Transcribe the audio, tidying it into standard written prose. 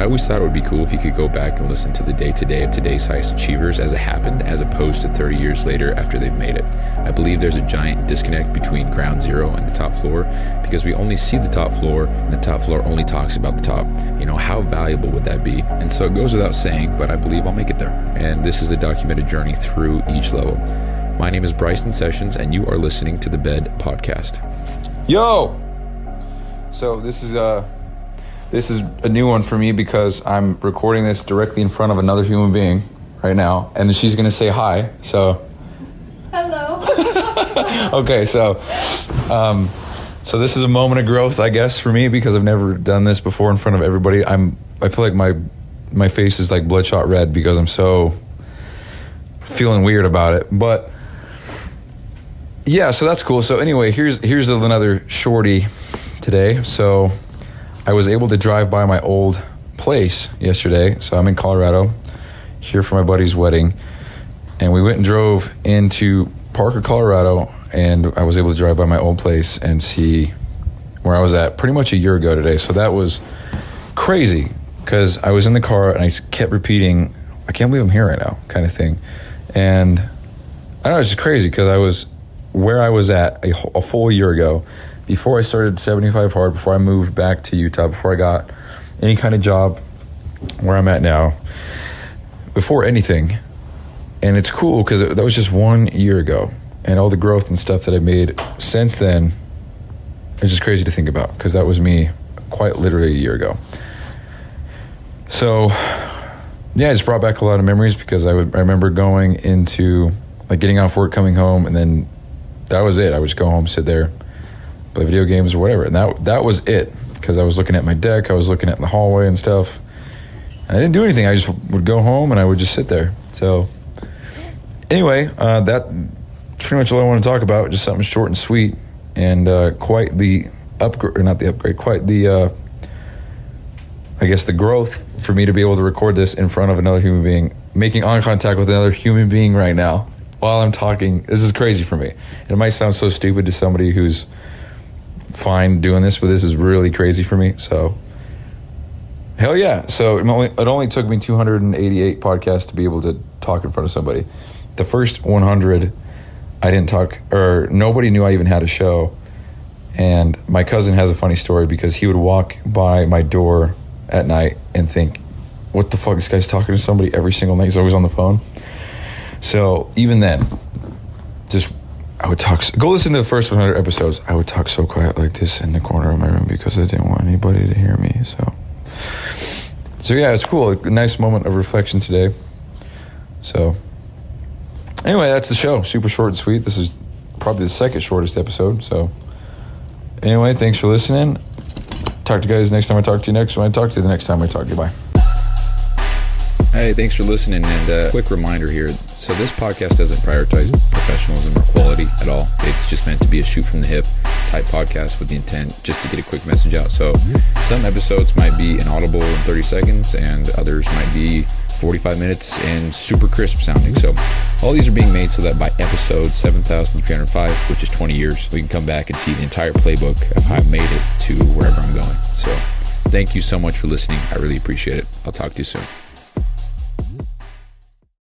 I always thought it would be cool if you could go back and listen to the day-to-day of today's highest achievers as it happened, as opposed to 30 years later after they've made it. I believe there's a giant disconnect between ground zero and the top floor because we only see the top floor and the top floor only talks about the top. How valuable would that be? And so it goes without saying, but I believe I'll make it there. And this is a documented journey through each level. My name is Bryson Sessions, and you are listening to the Bed Podcast. Yo! So this is a new one for me because I'm recording this directly in front of another human being right now, and she's gonna say hi. So, hello. Okay, so this is a moment of growth, I guess, for me because I've never done this before in front of everybody. I feel like my face is like bloodshot red because I'm so feeling weird about it, but. Yeah, so that's cool. So anyway, here's another shorty today. So I was able to drive by my old place yesterday. So I'm in Colorado, here for my buddy's wedding. And we went and drove into Parker, Colorado, and I was able to drive by my old place and see where I was at pretty much a year ago today. So that was crazy because I was in the car and I kept repeating, I can't believe I'm here right now, kind of thing. And I don't know, it's just crazy because I was where I was at a full year ago, before I started 75 Hard, before I moved back to Utah, before I got any kind of job where I'm at now, before anything. And it's cool because that was just 1 year ago, and all the growth and stuff that I made since then, it's just crazy to think about because that was me quite literally a year ago. So yeah, it's brought back a lot of memories because I remember going into like getting off work, coming home, and then that was it. I would just go home, sit there, play video games or whatever. And that was it because I was looking at my deck. I was looking at the hallway and stuff. And I didn't do anything. I just would go home and I would just sit there. So anyway, that's pretty much all I want to talk about. Just something short and sweet and quite the upgrade, or not the upgrade, quite the, I guess the growth for me to be able to record this in front of another human being, making eye contact with another human being right now. While I'm talking, this is crazy for me. And it might sound so stupid to somebody who's fine doing this, but this is really crazy for me. So, hell yeah. So it only took me 288 podcasts to be able to talk in front of somebody. The first 100, I didn't talk, or nobody knew I even had a show. And my cousin has a funny story because he would walk by my door at night and think, what the fuck, this guy's talking to somebody every single night. He's always on the phone. So even then, I would talk, go listen to the first 100 episodes. I would talk so quiet like this in the corner of my room because I didn't want anybody to hear me. So yeah, it's cool. A nice moment of reflection today. So anyway, that's the show. Super short and sweet. This is probably the second shortest episode. So anyway, thanks for listening. Talk to you guys next time I talk to you next. When I talk to you the next time I talk to you. Bye. Hey, thanks for listening, and a quick reminder here. So this podcast doesn't prioritize professionalism or quality at all. It's just meant to be a shoot from the hip type podcast with the intent just to get a quick message out. So some episodes might be inaudible in 30 seconds, and others might be 45 minutes and super crisp sounding. So all these are being made so that by episode 7,305, which is 20 years, we can come back and see the entire playbook of how I made it to wherever I'm going. So thank you so much for listening. I really appreciate it. I'll talk to you soon.